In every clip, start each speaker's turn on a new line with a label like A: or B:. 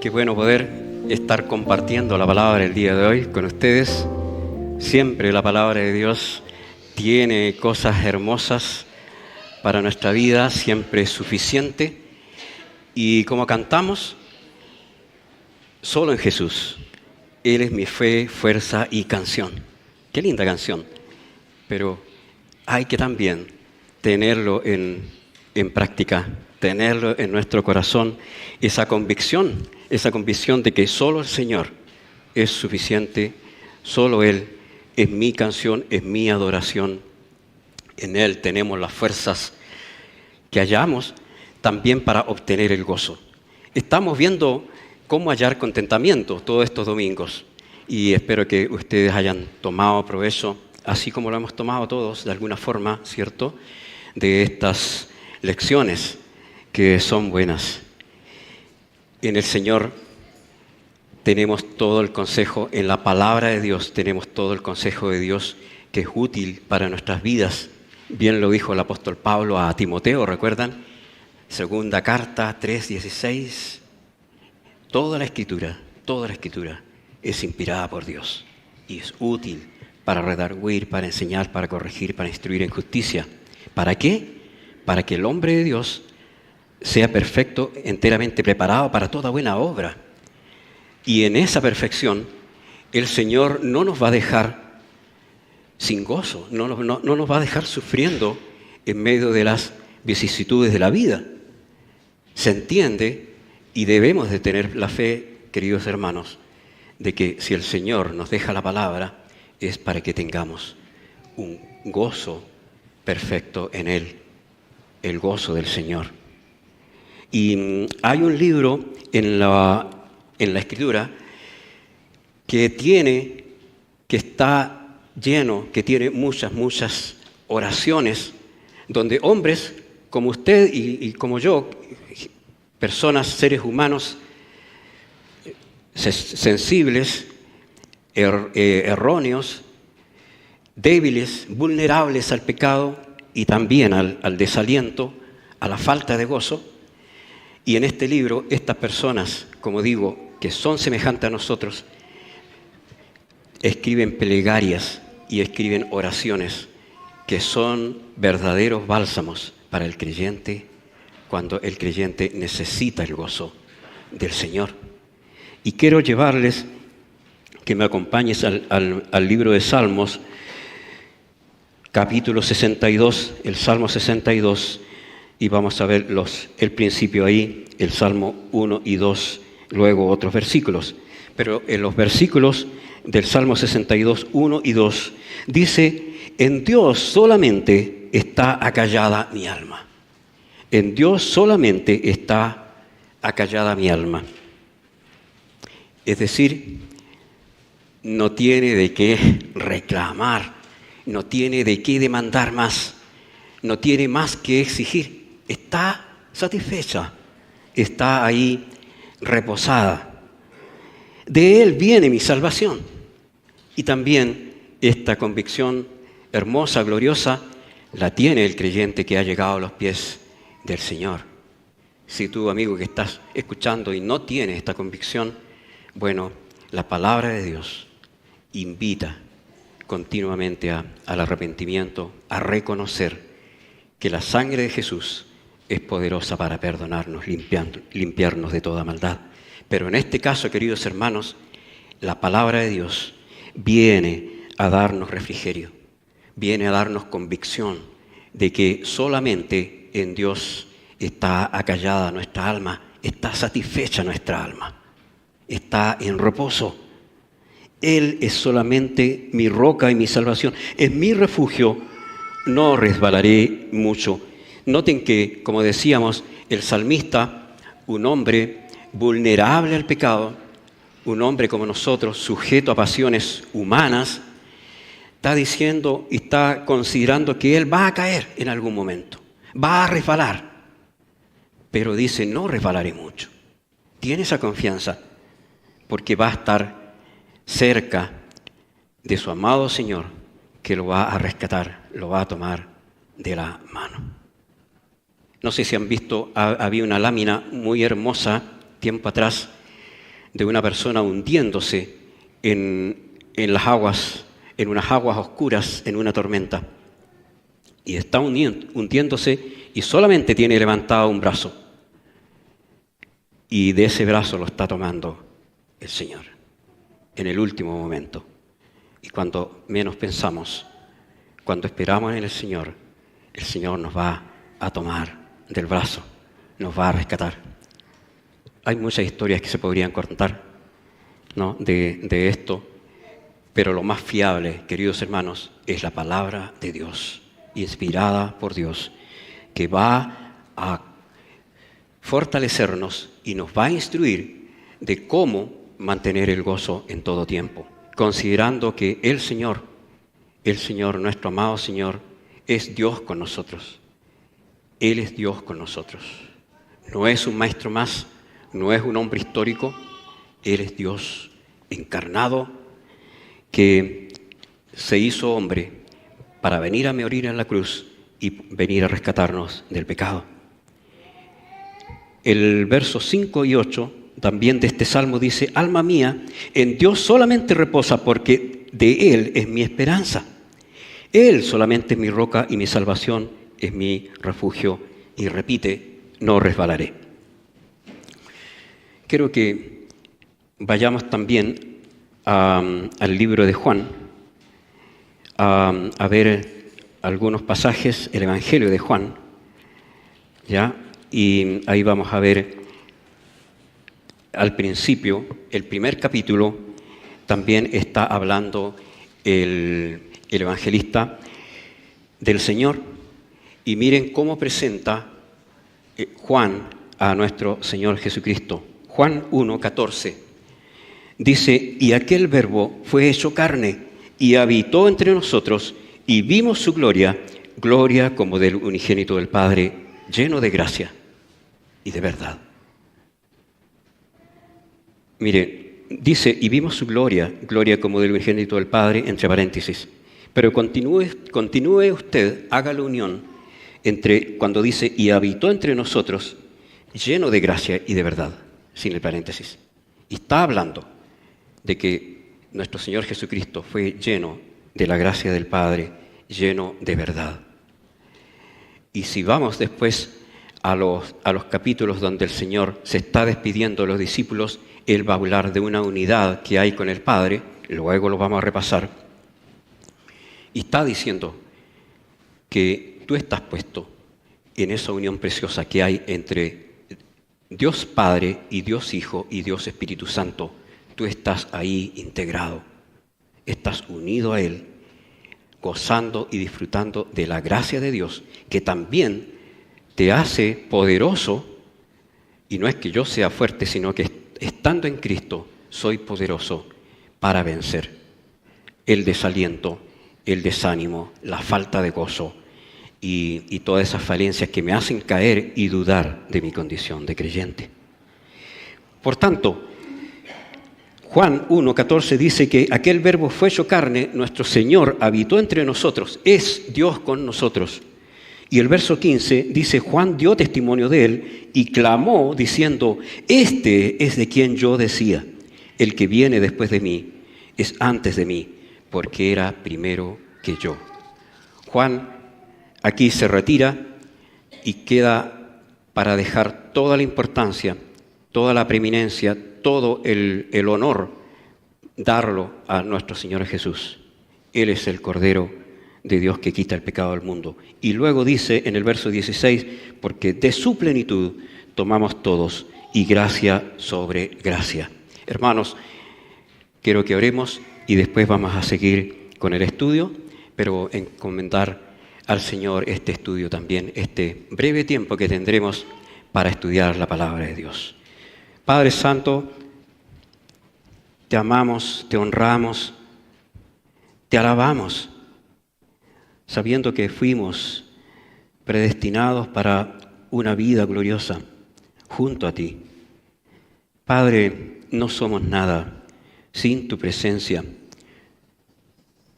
A: Qué bueno poder estar compartiendo la palabra el día de hoy con ustedes. Siempre la palabra de Dios tiene cosas hermosas para nuestra vida, siempre es suficiente. Y como cantamos, solo en Jesús. Él es mi fe, fuerza y canción. Qué linda canción. Pero hay que también tenerlo en práctica, tenerlo en nuestro corazón, esa convicción de que solo el Señor es suficiente, solo Él es mi canción, es mi adoración. En Él tenemos las fuerzas que hallamos también para obtener el gozo. Estamos viendo cómo hallar contentamiento todos estos domingos y espero que ustedes hayan tomado provecho, así como lo hemos tomado todos de alguna forma, ¿cierto?, de estas lecciones que son buenas. En el Señor tenemos todo el consejo, en la palabra de Dios tenemos todo el consejo de Dios que es útil para nuestras vidas. Bien lo dijo el apóstol Pablo a Timoteo, ¿recuerdan? Segunda carta 3:16. Toda la escritura es inspirada por Dios y es útil para redarguir, para enseñar, para corregir, para instruir en justicia. ¿Para qué? Para que el hombre de Dios sea perfecto, enteramente preparado para toda buena obra. Y en esa perfección, el Señor no nos va a dejar sin gozo, no nos va a dejar sufriendo en medio de las vicisitudes de la vida. Se entiende y debemos de tener la fe, queridos hermanos, de que si el Señor nos deja la palabra, es para que tengamos un gozo perfecto en Él, el gozo del Señor. Y hay un libro en la Escritura que está lleno, que tiene muchas oraciones, donde hombres como usted y como yo, personas, seres humanos sensibles, erróneos, débiles, vulnerables al pecado y también al desaliento, a la falta de gozo. Y en este libro, estas personas, como digo, que son semejantes a nosotros, escriben plegarias y escriben oraciones que son verdaderos bálsamos para el creyente cuando el creyente necesita el gozo del Señor. Y quiero llevarles que me acompañes al libro de Salmos, capítulo 62, el Salmo 62, y vamos a ver el principio ahí, el Salmo 1 y 2, luego otros versículos. Pero en los versículos del Salmo 62, 1 y 2, dice: en Dios solamente está acallada mi alma. En Dios solamente está acallada mi alma. Es decir, no tiene de qué reclamar, no tiene de qué demandar más, no tiene más que exigir. Está satisfecha, está ahí reposada. De Él viene mi salvación. Y también esta convicción hermosa, gloriosa, la tiene el creyente que ha llegado a los pies del Señor. Si tú, amigo, que estás escuchando y no tienes esta convicción, bueno, la palabra de Dios invita continuamente al arrepentimiento, a reconocer que la sangre de Jesús es poderosa para perdonarnos, limpiarnos de toda maldad. Pero en este caso, queridos hermanos, la palabra de Dios viene a darnos refrigerio, viene a darnos convicción de que solamente en Dios está acallada nuestra alma, está satisfecha nuestra alma, está en reposo. Él es solamente mi roca y mi salvación, es mi refugio, no resbalaré mucho. Noten que, como decíamos, el salmista, un hombre vulnerable al pecado, un hombre como nosotros, sujeto a pasiones humanas, está diciendo y está considerando que él va a caer en algún momento, va a resbalar, pero dice: no resbalaré mucho. Tiene esa confianza porque va a estar cerca de su amado Señor, que lo va a rescatar, lo va a tomar de la mano. No sé si han visto, había una lámina muy hermosa tiempo atrás de una persona hundiéndose en las aguas, en unas aguas oscuras, en una tormenta. Y está hundiéndose y solamente tiene levantado un brazo. Y de ese brazo lo está tomando el Señor en el último momento. Y cuando menos pensamos, cuando esperamos en el Señor nos va a tomar del brazo, nos va a rescatar. Hay muchas historias que se podrían contar, ¿no?, de esto, pero lo más fiable, queridos hermanos, es la palabra de Dios, inspirada por Dios, que va a fortalecernos y nos va a instruir de cómo mantener el gozo en todo tiempo, considerando que el Señor, nuestro amado Señor, es Dios con nosotros. Él es Dios con nosotros. No es un maestro más, no es un hombre histórico, Él es Dios encarnado que se hizo hombre para venir a morir en la cruz y venir a rescatarnos del pecado. El verso 5 y 8 también de este salmo dice: alma mía, en Dios solamente reposa, porque de Él es mi esperanza. Él solamente es mi roca y mi salvación, es mi refugio. Y repite: no resbalaré. Quiero que vayamos también al libro de Juan, a ver algunos pasajes, el Evangelio de Juan, ¿ya? Y ahí vamos a ver al principio, el primer capítulo, también está hablando el evangelista del Señor. Y miren cómo presenta Juan a nuestro Señor Jesucristo. Juan 1:14 dice: y aquel verbo fue hecho carne y habitó entre nosotros, y vimos su gloria, gloria como del unigénito del Padre, lleno de gracia y de verdad. Mire, dice: y vimos su gloria, gloria como del unigénito del Padre, entre paréntesis. Pero continúe usted, haga la unión entre cuando dice: y habitó entre nosotros, lleno de gracia y de verdad, sin el paréntesis. Y está hablando de que nuestro Señor Jesucristo fue lleno de la gracia del Padre, lleno de verdad. Y si vamos después a los capítulos donde el Señor se está despidiendo de los discípulos, Él va a hablar de una unidad que hay con el Padre, luego lo vamos a repasar, y está diciendo que tú estás puesto en esa unión preciosa que hay entre Dios Padre y Dios Hijo y Dios Espíritu Santo. Tú estás ahí integrado, estás unido a Él, gozando y disfrutando de la gracia de Dios, que también te hace poderoso. Y no es que yo sea fuerte, sino que estando en Cristo soy poderoso para vencer el desaliento, el desánimo, la falta de gozo y todas esas falencias que me hacen caer y dudar de mi condición de creyente. Por tanto, Juan 1:14 dice que aquel verbo fue hecho carne, nuestro Señor habitó entre nosotros, es Dios con nosotros. Y el verso 15 dice: Juan dio testimonio de Él y clamó diciendo: este es de quien yo decía, el que viene después de mí es antes de mí, porque era primero que yo. Juan aquí se retira y queda para dejar toda la importancia, toda la preeminencia, todo el honor, darlo a nuestro Señor Jesús. Él es el Cordero de Dios que quita el pecado del mundo. Y luego dice en el verso 16: porque de su plenitud tomamos todos, y gracia sobre gracia. Hermanos, quiero que oremos y después vamos a seguir con el estudio, pero encomendar al Señor este estudio también, este breve tiempo que tendremos para estudiar la palabra de Dios. Padre Santo, te amamos, te honramos, te alabamos, sabiendo que fuimos predestinados para una vida gloriosa junto a ti. Padre, no somos nada sin tu presencia.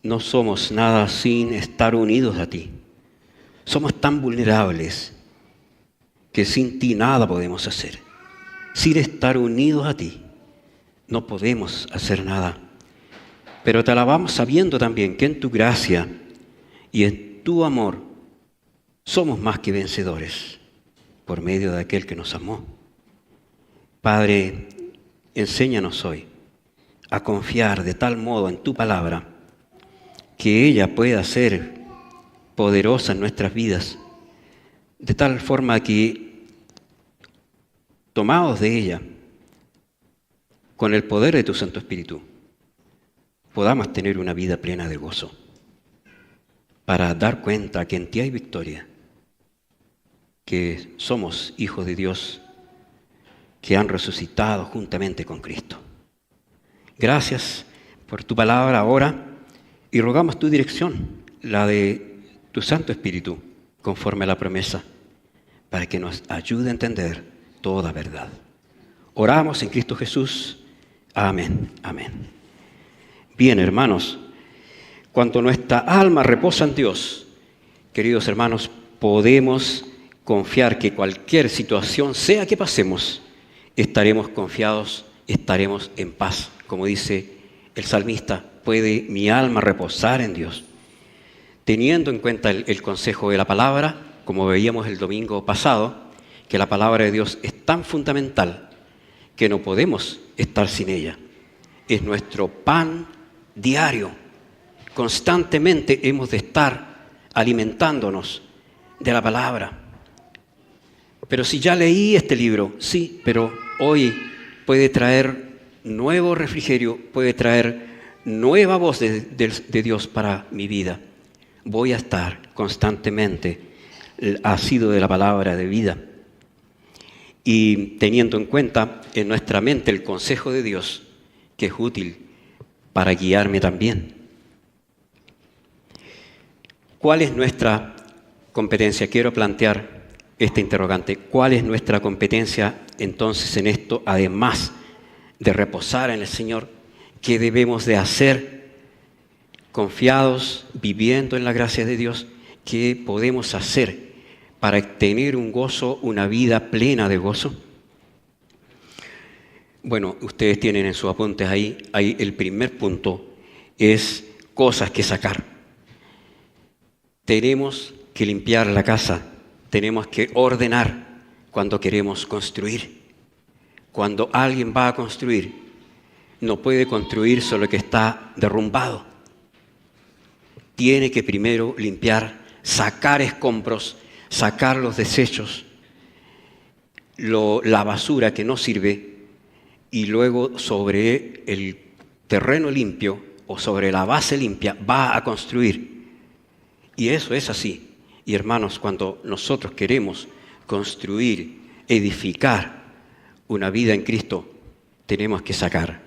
A: No somos nada sin estar unidos a ti. Somos tan vulnerables que sin ti nada podemos hacer. Sin estar unidos a ti, no podemos hacer nada. Pero te alabamos sabiendo también que en tu gracia y en tu amor somos más que vencedores por medio de aquel que nos amó. Padre, enséñanos hoy a confiar de tal modo en tu palabra que ella pueda ser poderosa en nuestras vidas, de tal forma que, tomados de ella, con el poder de tu Santo Espíritu, podamos tener una vida plena de gozo, para dar cuenta que en ti hay victoria, que somos hijos de Dios, que han resucitado juntamente con Cristo. Gracias por tu palabra ahora y rogamos tu dirección, la de tu Santo Espíritu, conforme a la promesa, para que nos ayude a entender toda verdad. Oramos en Cristo Jesús. Amén. Amén. Bien, hermanos, cuando nuestra alma reposa en Dios, queridos hermanos, podemos confiar que cualquier situación, sea que pasemos, estaremos confiados, estaremos en paz. Como dice el salmista, puede mi alma reposar en Dios. Teniendo en cuenta el consejo de la palabra, como veíamos el domingo pasado, que la palabra de Dios es tan fundamental que no podemos estar sin ella. Es nuestro pan diario. Constantemente hemos de estar alimentándonos de la palabra. Pero si ya leí este libro, sí, pero hoy puede traer nuevo refrigerio, puede traer nueva voz de Dios para mi vida. Voy a estar constantemente asido de la palabra de vida y teniendo en cuenta en nuestra mente el consejo de Dios, que es útil para guiarme también. ¿Cuál es nuestra competencia? Quiero plantear este interrogante. ¿Cuál es nuestra competencia entonces en esto, además de reposar en el Señor? ¿Qué debemos de hacer confiados, viviendo en la gracia de Dios? ¿Qué podemos hacer para tener un gozo, una vida plena de gozo? Bueno, ustedes tienen en sus apuntes ahí el primer punto es cosas que sacar. Tenemos que limpiar la casa, tenemos que ordenar cuando queremos construir. Cuando alguien va a construir, no puede construir sobre lo que está derrumbado. Tiene que primero limpiar, sacar escombros, sacar los desechos, la basura que no sirve, y luego sobre el terreno limpio o sobre la base limpia va a construir. Y eso es así. Y hermanos, cuando nosotros queremos construir, edificar una vida en Cristo, tenemos que sacar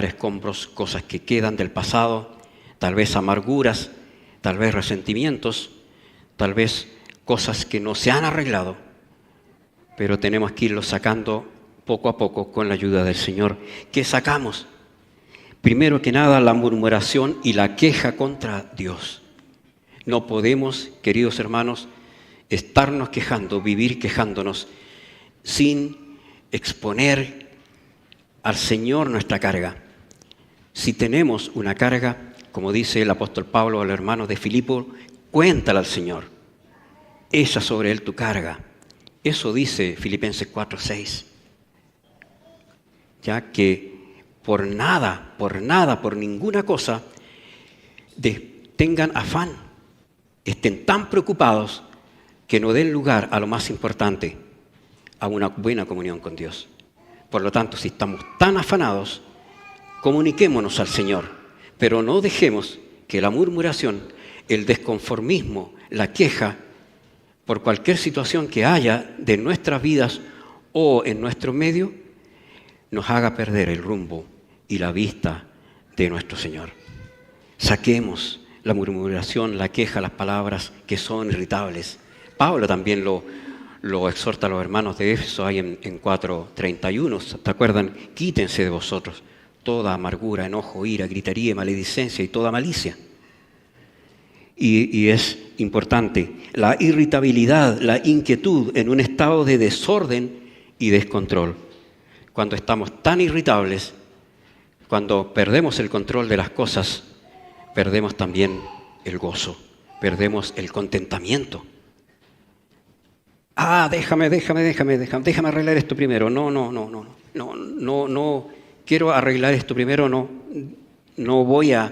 A: escombros, cosas que quedan del pasado, tal vez amarguras, tal vez resentimientos, tal vez cosas que no se han arreglado, pero tenemos que irlos sacando poco a poco con la ayuda del Señor. ¿Qué sacamos? Primero que nada, la murmuración y la queja contra Dios. No podemos, queridos hermanos, estarnos quejando, vivir quejándonos, sin exponer al Señor nuestra carga. Si tenemos una carga, como dice el apóstol Pablo al hermano de Filipo, cuéntala al Señor. Echa sobre él tu carga. Eso dice Filipenses 4:6. Ya que por ninguna cosa, tengan afán, estén tan preocupados que no den lugar a lo más importante, a una buena comunión con Dios. Por lo tanto, si estamos tan afanados, comuniquémonos al Señor, pero no dejemos que la murmuración, el desconformismo, la queja, por cualquier situación que haya de nuestras vidas o en nuestro medio, nos haga perder el rumbo y la vista de nuestro Señor. Saquemos la murmuración, la queja, las palabras que son irritables. Pablo también lo exhorta a los hermanos de Éfeso ahí en 4:31. ¿Se acuerdan? Quítense de vosotros toda amargura, enojo, ira, gritería, maledicencia y toda malicia. Y es importante la irritabilidad, la inquietud en un estado de desorden y descontrol. cuando estamos tan irritables, cuando perdemos el control de las cosas, perdemos también el gozo, perdemos el contentamiento. Déjame arreglar esto primero. No, quiero arreglar esto primero, no voy a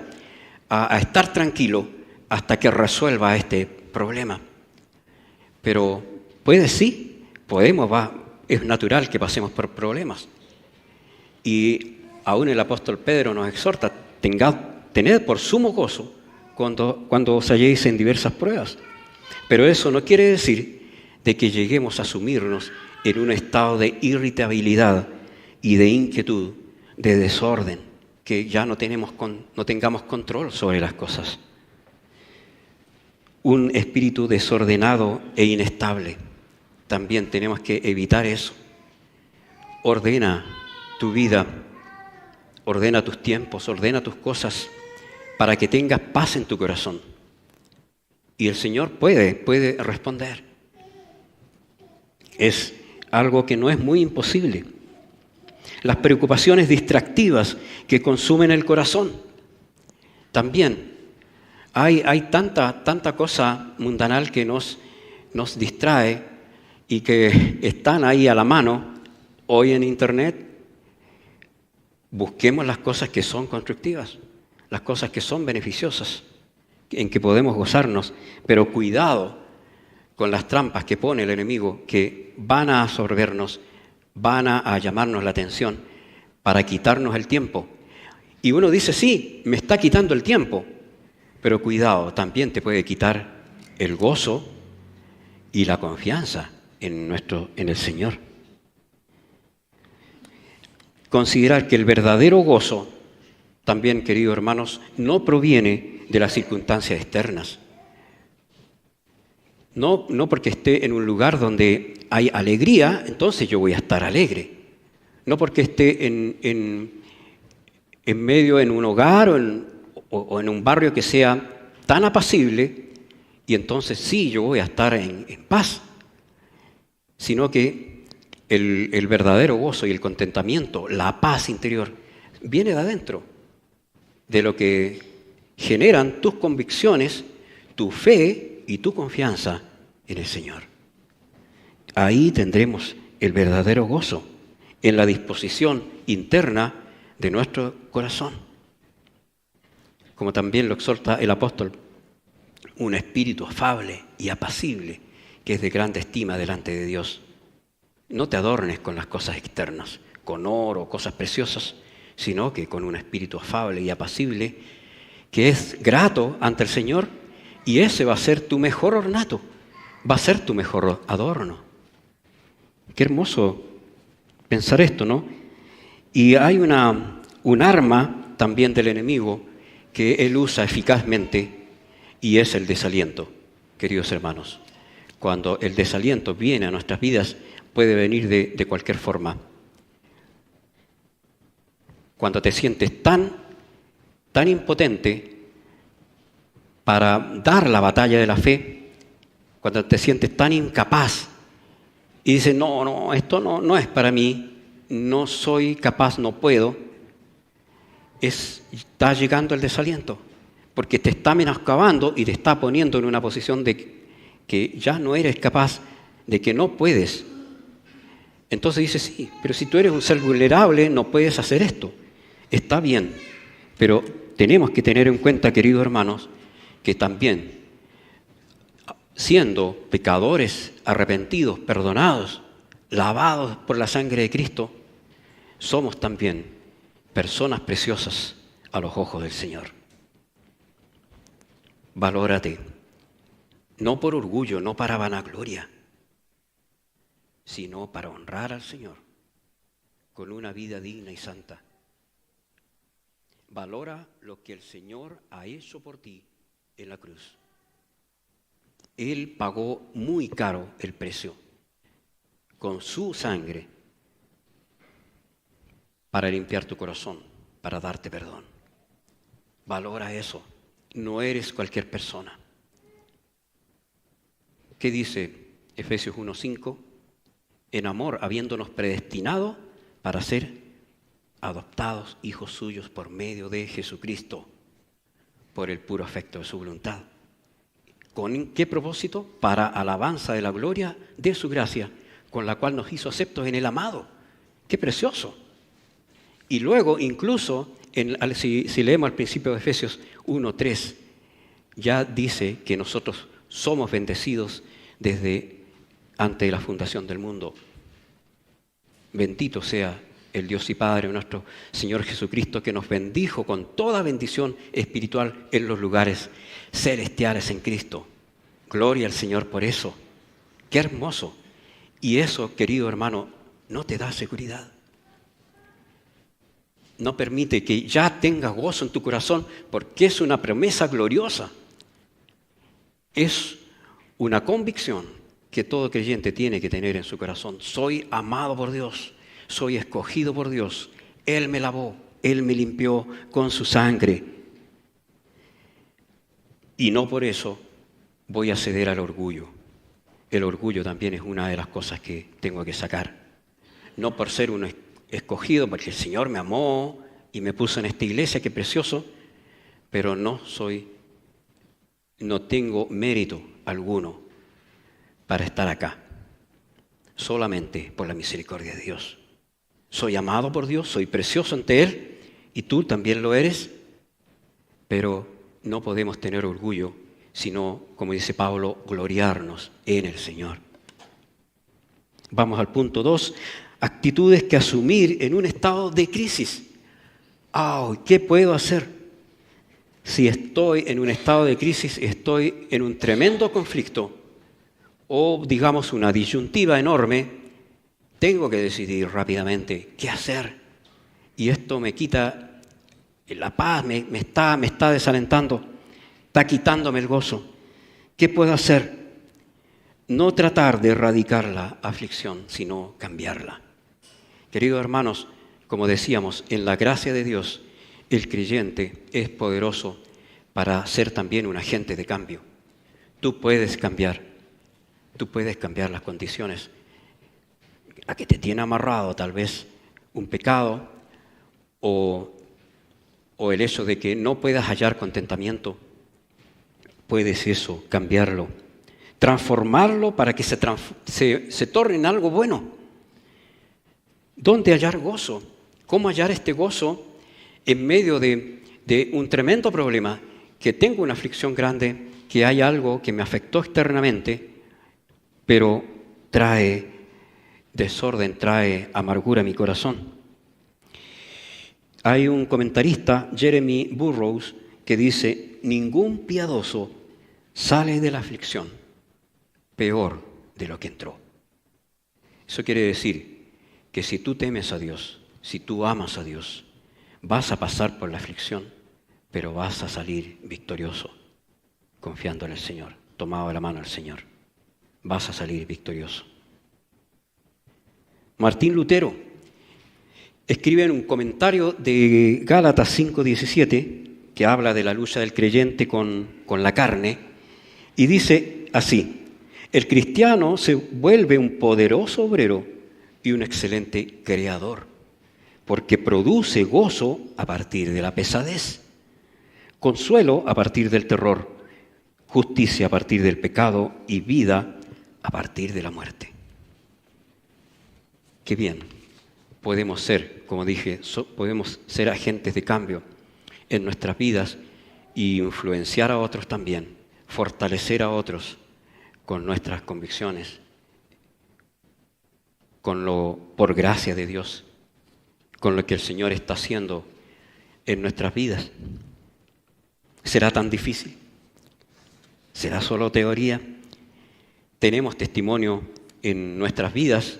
A: estar tranquilo hasta que resuelva este problema. Pero es natural que pasemos por problemas. Y aún el apóstol Pedro nos exhorta, tened por sumo gozo cuando os halléis en diversas pruebas. Pero eso no quiere decir de que lleguemos a sumirnos en un estado de irritabilidad y de inquietud, de desorden, que ya no tengamos control sobre las cosas. Un espíritu desordenado e inestable. También tenemos que evitar eso. Ordena tu vida, ordena tus tiempos, ordena tus cosas para que tengas paz en tu corazón. Y el Señor puede responder. Es algo que no es muy imposible. Las preocupaciones distractivas que consumen el corazón. También hay tanta cosa mundanal que nos distrae y que están ahí a la mano. Hoy en Internet, busquemos las cosas que son constructivas, las cosas que son beneficiosas, en que podemos gozarnos, pero cuidado con las trampas que pone el enemigo, que van a absorbernos, van a llamarnos la atención para quitarnos el tiempo. Y uno dice, sí, me está quitando el tiempo, pero cuidado, también te puede quitar el gozo y la confianza en el Señor. Considerar que el verdadero gozo, también, queridos hermanos, no proviene de las circunstancias externas. No porque esté en un lugar donde hay alegría, entonces yo voy a estar alegre. No porque esté en medio, en un hogar o en un barrio que sea tan apacible, y entonces sí, yo voy a estar en paz. Sino que el verdadero gozo y el contentamiento, la paz interior, viene de adentro, de lo que generan tus convicciones, tu fe y tu confianza en el Señor. Ahí tendremos el verdadero gozo, en la disposición interna de nuestro corazón. Como también lo exhorta el apóstol, un espíritu afable y apacible, que es de grande estima delante de Dios. No te adornes con las cosas externas, con oro o cosas preciosas, sino que con un espíritu afable y apacible, que es grato ante el Señor, y ese va a ser tu mejor ornato, va a ser tu mejor adorno. Qué hermoso pensar esto, ¿no? Y hay un arma también del enemigo que él usa eficazmente, y es el desaliento, queridos hermanos. Cuando el desaliento viene a nuestras vidas, puede venir de cualquier forma. Cuando te sientes tan impotente para dar la batalla de la fe, cuando te sientes tan incapaz y dices, no, esto no es para mí, no soy capaz, no puedo, está llegando el desaliento, porque te está menoscabando y te está poniendo en una posición de que ya no eres capaz, de que no puedes. Entonces dices, sí, pero si tú eres un ser vulnerable, no puedes hacer esto. Está bien, pero tenemos que tener en cuenta, queridos hermanos, que también, siendo pecadores arrepentidos, perdonados, lavados por la sangre de Cristo, somos también personas preciosas a los ojos del Señor. Valórate, no por orgullo, no para vanagloria, sino para honrar al Señor con una vida digna y santa. Valora lo que el Señor ha hecho por ti en la cruz. Él pagó muy caro el precio, con su sangre, para limpiar tu corazón, para darte perdón. Valora eso. No eres cualquier persona. ¿Qué dice Efesios 1:5? En amor, habiéndonos predestinado para ser adoptados hijos suyos por medio de Jesucristo, por el puro afecto de su voluntad. ¿Con qué propósito? Para alabanza de la gloria de su gracia, con la cual nos hizo aceptos en el amado. ¡Qué precioso! Y luego, incluso, si leemos al principio de Efesios 1:3, ya dice que nosotros somos bendecidos desde antes de la fundación del mundo. Bendito sea el Dios y Padre nuestro Señor Jesucristo, que nos bendijo con toda bendición espiritual en los lugares celestiales en Cristo. Gloria al Señor por eso. ¡Qué hermoso! Y eso, querido hermano, no te da seguridad. No permite que ya tengas gozo en tu corazón, porque es una promesa gloriosa. Es una convicción que todo creyente tiene que tener en su corazón. Soy amado por Dios, soy escogido por Dios. Él me lavó, Él me limpió con su sangre. Y no por eso voy a ceder al orgullo. El orgullo también es una de las cosas que tengo que sacar. No por ser un escogido, porque el Señor me amó y me puso en esta iglesia, qué precioso, pero no tengo mérito alguno para estar acá, solamente por la misericordia de Dios. Soy amado por Dios, soy precioso ante Él, y tú también lo eres, pero no podemos tener orgullo, sino, como dice Pablo, gloriarnos en el Señor. Vamos al punto 2, actitudes que asumir en un estado de crisis. ¿Qué puedo hacer? Si estoy en un estado de crisis, estoy en un tremendo conflicto o, digamos, una disyuntiva enorme, tengo que decidir rápidamente qué hacer. Y esto me quita la paz, me está desalentando, está quitándome el gozo. ¿Qué puedo hacer? No tratar de erradicar la aflicción, sino cambiarla. Queridos hermanos, como decíamos, en la gracia de Dios, el creyente es poderoso para ser también un agente de cambio. Tú puedes cambiar las condiciones a que te tiene amarrado tal vez un pecado o el hecho de que no puedas hallar contentamiento. Puedes eso, cambiarlo, transformarlo para que se torne en algo bueno. ¿Dónde hallar gozo? ¿Cómo hallar este gozo en medio de un tremendo problema? Que tengo una aflicción grande, que hay algo que me afectó externamente, pero trae desorden, trae amargura a mi corazón. Hay un comentarista, Jeremy Burroughs, que dice: ningún piadoso sale de la aflicción peor de lo que entró. Eso quiere decir que si tú temes a Dios, si tú amas a Dios, vas a pasar por la aflicción, pero vas a salir victorioso, confiando en el Señor, tomado de la mano del Señor. Vas a salir victorioso. Martín Lutero escribe en un comentario de Gálatas 5:17, que habla de la lucha del creyente con la carne, y dice así: el cristiano se vuelve un poderoso obrero y un excelente creador, porque produce gozo a partir de la pesadez, consuelo a partir del terror, justicia a partir del pecado y vida a partir de la muerte. Qué bien, podemos ser, como dije, podemos ser agentes de cambio en nuestras vidas y influenciar a otros también, fortalecer a otros con nuestras convicciones, por gracia de Dios, con lo que el Señor está haciendo en nuestras vidas. ¿Será tan difícil? ¿Será solo teoría? Tenemos testimonio en nuestras vidas,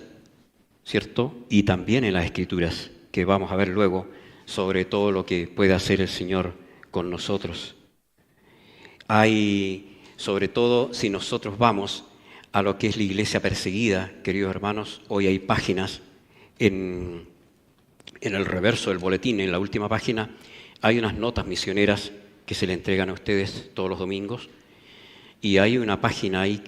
A: ¿cierto? Y también en las Escrituras, que vamos a ver luego sobre todo lo que puede hacer el Señor con nosotros. Hay, sobre todo, si nosotros vamos a lo que es la iglesia perseguida, queridos hermanos, hoy hay páginas en el reverso del boletín, en la última página, hay unas notas misioneras que se le entregan a ustedes todos los domingos, y hay una página ahí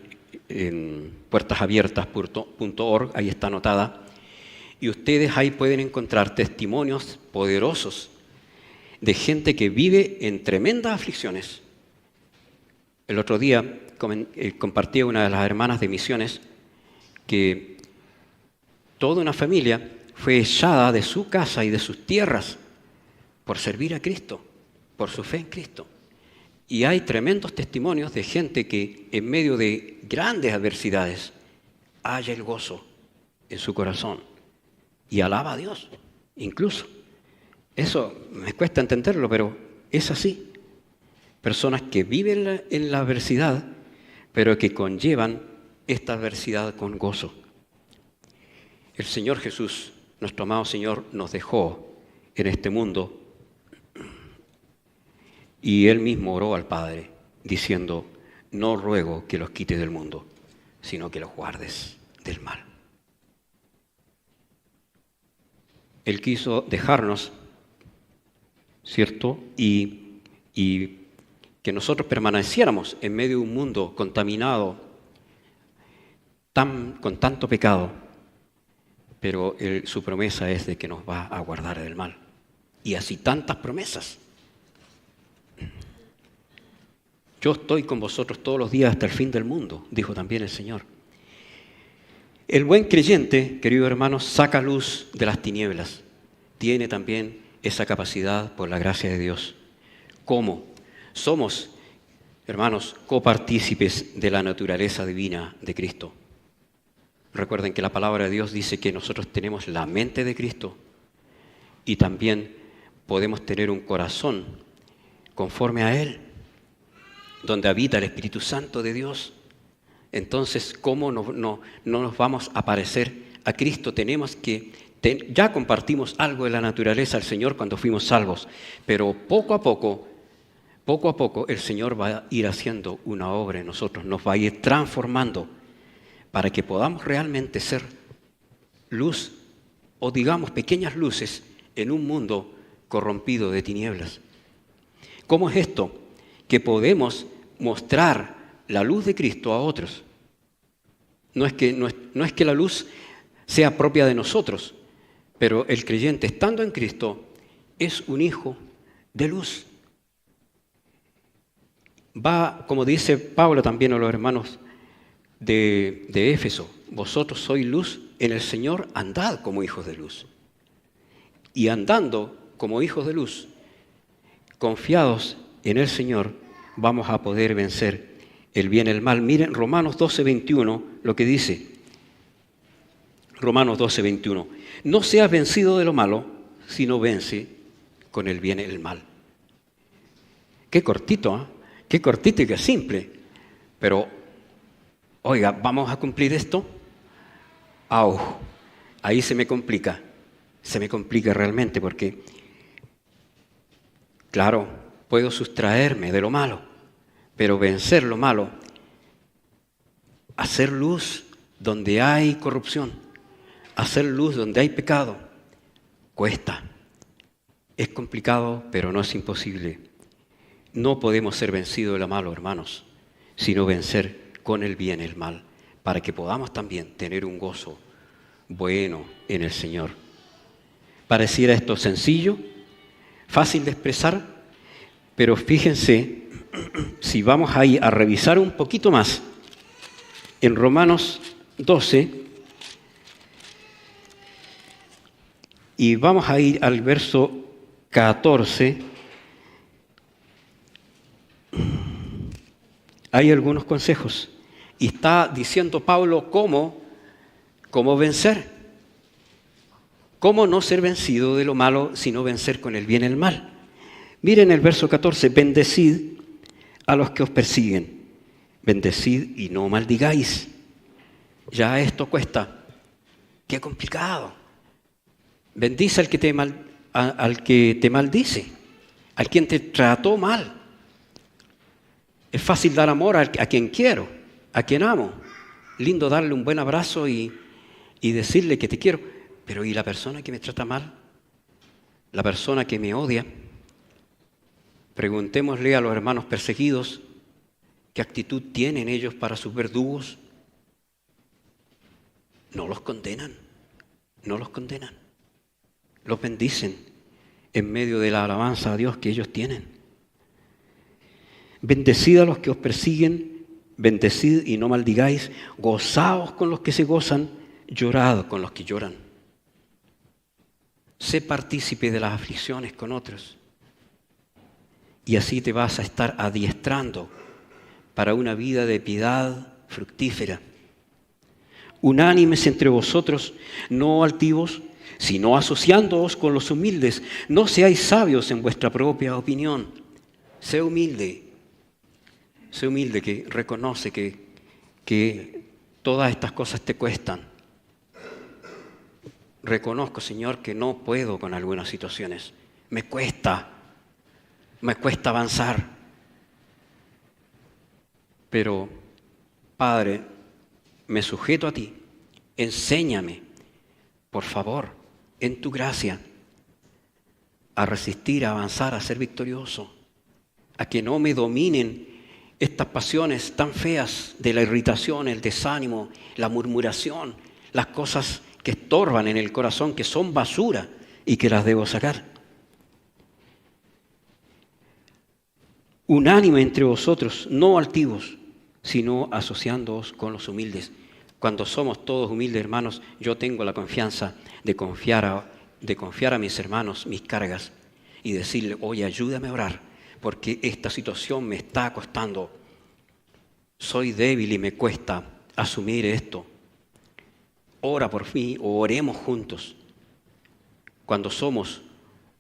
A: en puertasabiertas.org, ahí está anotada, Y ustedes ahí pueden encontrar testimonios poderosos de gente que vive en tremendas aflicciones. El otro día compartía una de las hermanas de misiones que toda una familia fue echada de su casa y de sus tierras por servir a Cristo, por su fe en Cristo. Y hay tremendos testimonios de gente que en medio de grandes adversidades halla el gozo en su corazón y alaba a Dios, incluso. Eso me cuesta entenderlo, pero es así. Personas que viven en la adversidad, pero que conllevan esta adversidad con gozo. El Señor Jesús, nuestro amado Señor, nos dejó en este mundo y Él mismo oró al Padre diciendo: no ruego que los quites del mundo, sino que los guardes del mal. Él quiso dejarnos, ¿cierto? Y que nosotros permaneciéramos en medio de un mundo contaminado con tanto pecado, pero su promesa es de que nos va a guardar del mal. Y así tantas promesas. Yo estoy con vosotros todos los días hasta el fin del mundo, dijo también el Señor. El buen creyente, queridos hermanos, saca luz de las tinieblas. Tiene también esa capacidad por la gracia de Dios. ¿Cómo? Somos, hermanos, copartícipes de la naturaleza divina de Cristo. Recuerden que la palabra de Dios dice que nosotros tenemos la mente de Cristo y también podemos tener un corazón conforme a Él, donde habita el Espíritu Santo de Dios. Entonces, ¿cómo no nos vamos a parecer a Cristo? Tenemos que, ya compartimos algo de la naturaleza del Señor cuando fuimos salvos, pero poco a poco, el Señor va a ir haciendo una obra en nosotros, nos va a ir transformando para que podamos realmente ser luz, o digamos pequeñas luces, en un mundo corrompido de tinieblas. ¿Cómo es esto? Que podemos mostrar la luz de Cristo a otros. No es que la luz sea propia de nosotros, pero el creyente, estando en Cristo, es un hijo de luz. Va, como dice Pablo también a los hermanos de Éfeso: vosotros sois luz en el Señor, andad como hijos de luz. Y andando como hijos de luz, confiados en el Señor, vamos a poder vencer el bien y el mal. Miren Romanos 12:21 lo que dice. Romanos 12:21. No seas vencido de lo malo, sino vence con el bien y el mal. Qué cortito, ¿eh? Qué cortito y qué simple. Pero, oiga, ¿vamos a cumplir esto? Ahí se me complica realmente porque, claro, puedo sustraerme de lo malo, pero vencer lo malo, hacer luz donde hay corrupción, hacer luz donde hay pecado, cuesta. Es complicado, pero no es imposible. No podemos ser vencidos de lo malo, hermanos, sino vencer con el bien el mal, para que podamos también tener un gozo bueno en el Señor. Pareciera esto sencillo, fácil de expresar, pero fíjense, si vamos ahí a revisar un poquito más, en Romanos 12, y vamos a ir al verso 14, hay algunos consejos. Y está diciendo Pablo cómo vencer. Cómo no ser vencido de lo malo, sino vencer con el bien el mal. Miren el verso 14, bendecid a los que os persiguen, bendecid y no maldigáis. Ya esto cuesta. Qué complicado. Bendice al que te maldice, al quien te trató mal. Es fácil dar amor a quien quiero, a quien amo. Lindo darle un buen abrazo y decirle que te quiero. Pero ¿y la persona que me trata mal? La persona que me odia. Preguntémosle a los hermanos perseguidos qué actitud tienen ellos para sus verdugos. No los condenan, no los condenan, los bendicen en medio de la alabanza a Dios que ellos tienen. Bendecid a los que os persiguen, bendecid y no maldigáis, gozaos con los que se gozan, llorad con los que lloran. Sé partícipe de las aflicciones con otros. Y así te vas a estar adiestrando para una vida de piedad fructífera. Unánimes entre vosotros, no altivos, sino asociándoos con los humildes. No seáis sabios en vuestra propia opinión. Sé humilde que reconoce que todas estas cosas te cuestan. Reconozco, Señor, que no puedo con algunas situaciones. Me cuesta avanzar. Pero, Padre, me sujeto a ti. Enséñame, por favor, en tu gracia, a resistir, a avanzar, a ser victorioso, a que no me dominen estas pasiones tan feas de la irritación, el desánimo, la murmuración, las cosas que estorban en el corazón, que son basura y que las debo sacar. Unánime entre vosotros, no altivos, sino asociándoos con los humildes. Cuando somos todos humildes, hermanos, yo tengo la confianza de confiar a mis hermanos mis cargas y decirle, oye, ayúdame a orar, porque esta situación me está costando. Soy débil y me cuesta asumir esto. Ora por mí o oremos juntos. Cuando somos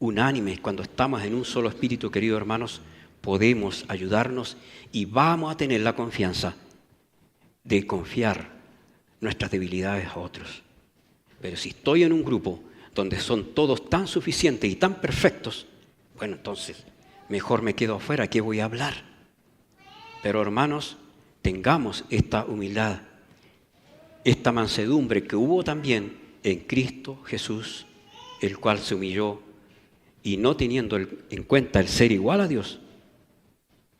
A: unánimes, cuando estamos en un solo espíritu, queridos hermanos, podemos ayudarnos y vamos a tener la confianza de confiar nuestras debilidades a otros. Pero si estoy en un grupo donde son todos tan suficientes y tan perfectos, bueno, entonces mejor me quedo afuera, ¿qué voy a hablar? Pero hermanos, tengamos esta humildad, esta mansedumbre que hubo también en Cristo Jesús, el cual se humilló y no teniendo en cuenta el ser igual a Dios,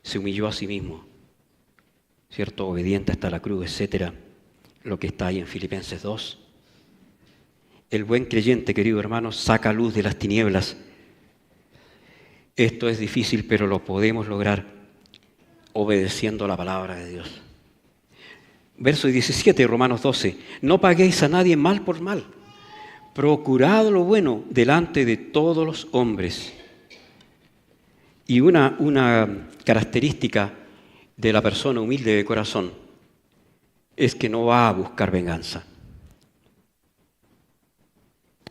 A: se humilló a sí mismo, ¿cierto? Obediente hasta la cruz, etcétera, lo que está ahí en Filipenses 2. El buen creyente, querido hermano, saca luz de las tinieblas. Esto es difícil, pero lo podemos lograr obedeciendo la palabra de Dios. Verso 17, Romanos 12. No paguéis a nadie mal por mal. Procurad lo bueno delante de todos los hombres. Y una característica de la persona humilde de corazón es que no va a buscar venganza.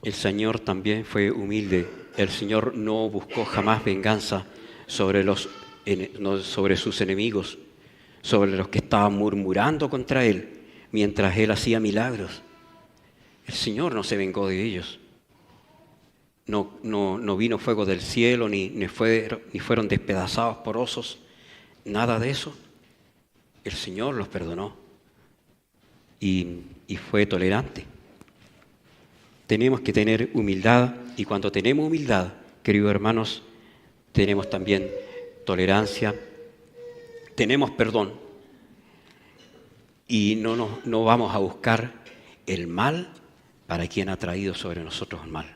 A: El Señor también fue humilde. El Señor no buscó jamás venganza sobre sus enemigos, sobre los que estaban murmurando contra Él mientras Él hacía milagros. El Señor no se vengó de ellos. No vino fuego del cielo, ni fueron despedazados por osos, nada de eso. El Señor los perdonó y fue tolerante. Tenemos que tener humildad, y cuando tenemos humildad, queridos hermanos, tenemos también tolerancia, tenemos perdón, y no vamos a buscar el mal para quien ha traído sobre nosotros el mal.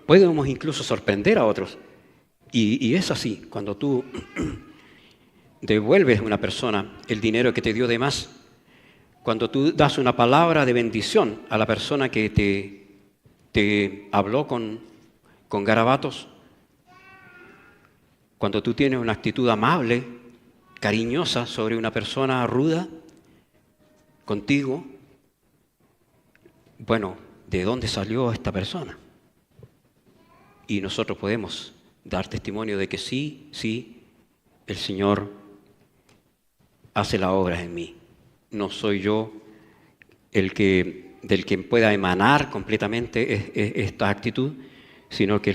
A: Podemos incluso sorprender a otros, y es así, cuando tú devuelves a una persona el dinero que te dio de más, cuando tú das una palabra de bendición a la persona que te habló con garabatos, cuando tú tienes una actitud amable, cariñosa sobre una persona ruda contigo, bueno, ¿de dónde salió esta persona? Y nosotros podemos dar testimonio de que sí, el Señor hace las obras en mí. No soy yo del que pueda emanar completamente esta actitud, sino que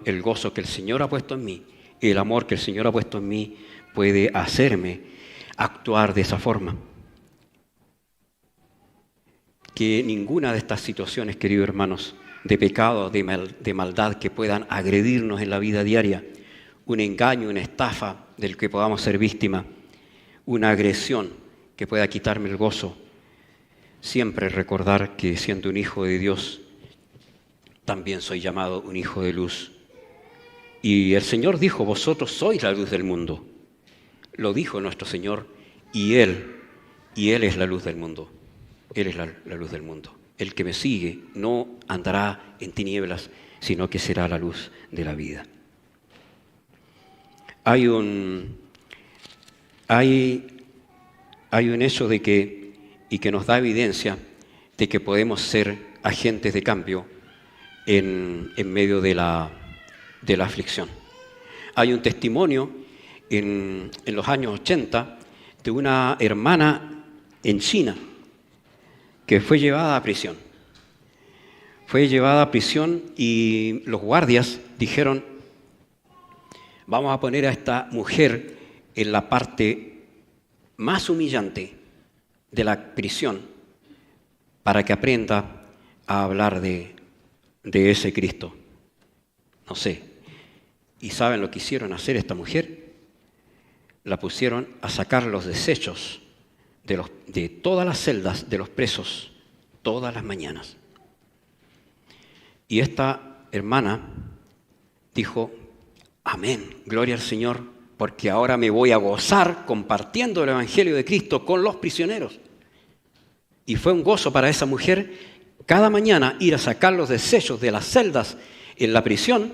A: el gozo que el Señor ha puesto en mí, el amor que el Señor ha puesto en mí, puede hacerme actuar de esa forma. Que ninguna de estas situaciones, queridos hermanos, de pecado, de maldad que puedan agredirnos en la vida diaria, un engaño, una estafa del que podamos ser víctima, una agresión que pueda quitarme el gozo, siempre recordar que siendo un hijo de Dios, también soy llamado un hijo de luz. Y el Señor dijo, vosotros sois la luz del mundo. Lo dijo nuestro Señor, y Él es la luz del mundo. Él es la luz del mundo. El que me sigue no andará en tinieblas, sino que será la luz de la vida. Hay un hecho de que, y que nos da evidencia de que podemos ser agentes de cambio en medio de la aflicción. Hay un testimonio en los años 80 de una hermana en China que fue llevada a prisión. Fue llevada a prisión y los guardias dijeron, vamos a poner a esta mujer en la parte más humillante de la prisión para que aprenda a hablar de ese Cristo. No sé. ¿Y saben lo que hicieron hacer esta mujer? La pusieron a sacar los desechos de todas las celdas de los presos todas las mañanas. Y esta hermana dijo, amén, gloria al Señor, porque ahora me voy a gozar compartiendo el Evangelio de Cristo con los prisioneros. Y fue un gozo para esa mujer cada mañana ir a sacar los desechos de las celdas en la prisión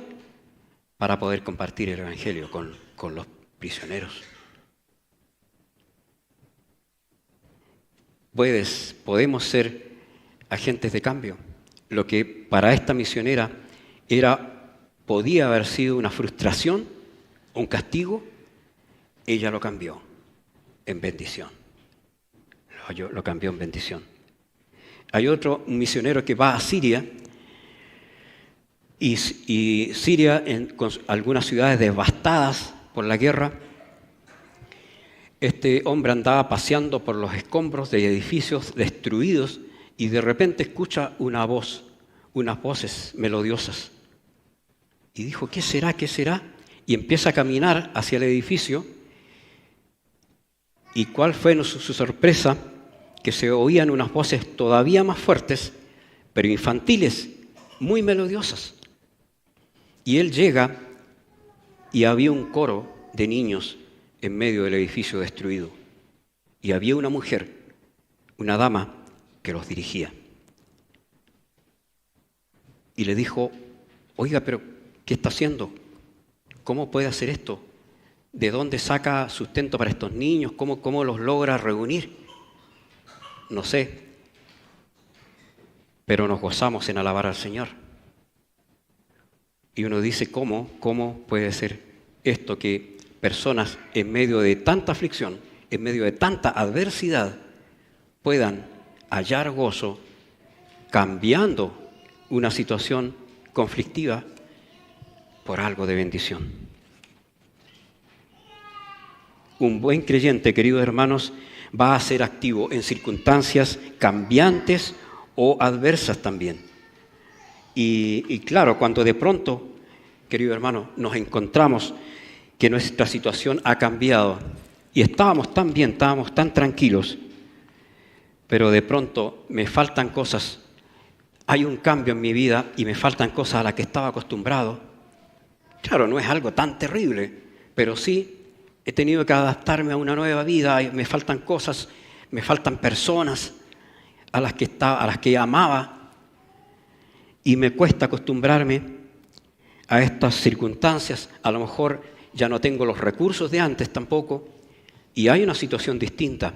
A: para poder compartir el Evangelio con los prisioneros. Podemos ser agentes de cambio. Lo que para esta misionera podía haber sido una frustración, un castigo, ella lo cambió en bendición. Lo cambió en bendición. Hay otro misionero que va a Siria y Siria, con algunas ciudades devastadas por la guerra. Este hombre andaba paseando por los escombros de edificios destruidos y de repente escucha unas voces melodiosas. Y dijo, ¿qué será? ¿Qué será? Y empieza a caminar hacia el edificio. ¿Y cuál fue su sorpresa? Que se oían unas voces todavía más fuertes, pero infantiles, muy melodiosas. Y él llega y había un coro de niños en medio del edificio destruido. Y había una mujer, una dama, que los dirigía. Y le dijo, oiga, pero ¿qué está haciendo? ¿Cómo puede hacer esto? ¿De dónde saca sustento para estos niños? ¿Cómo los logra reunir? No sé, pero nos gozamos en alabar al Señor. Y uno dice, ¿cómo puede ser esto que personas en medio de tanta aflicción, en medio de tanta adversidad, puedan hallar gozo cambiando una situación conflictiva por algo de bendición? Un buen creyente, queridos hermanos, va a ser activo en circunstancias cambiantes o adversas también. Y claro, cuando de pronto, queridos hermanos, nos encontramos que nuestra situación ha cambiado y estábamos tan bien, estábamos tan tranquilos, pero de pronto me faltan cosas, hay un cambio en mi vida y me faltan cosas a las que estaba acostumbrado. Claro, no es algo tan terrible, pero sí he tenido que adaptarme a una nueva vida, y me faltan cosas, me faltan personas a las que amaba, y me cuesta acostumbrarme a estas circunstancias. A lo mejor ya no tengo los recursos de antes tampoco, y hay una situación distinta,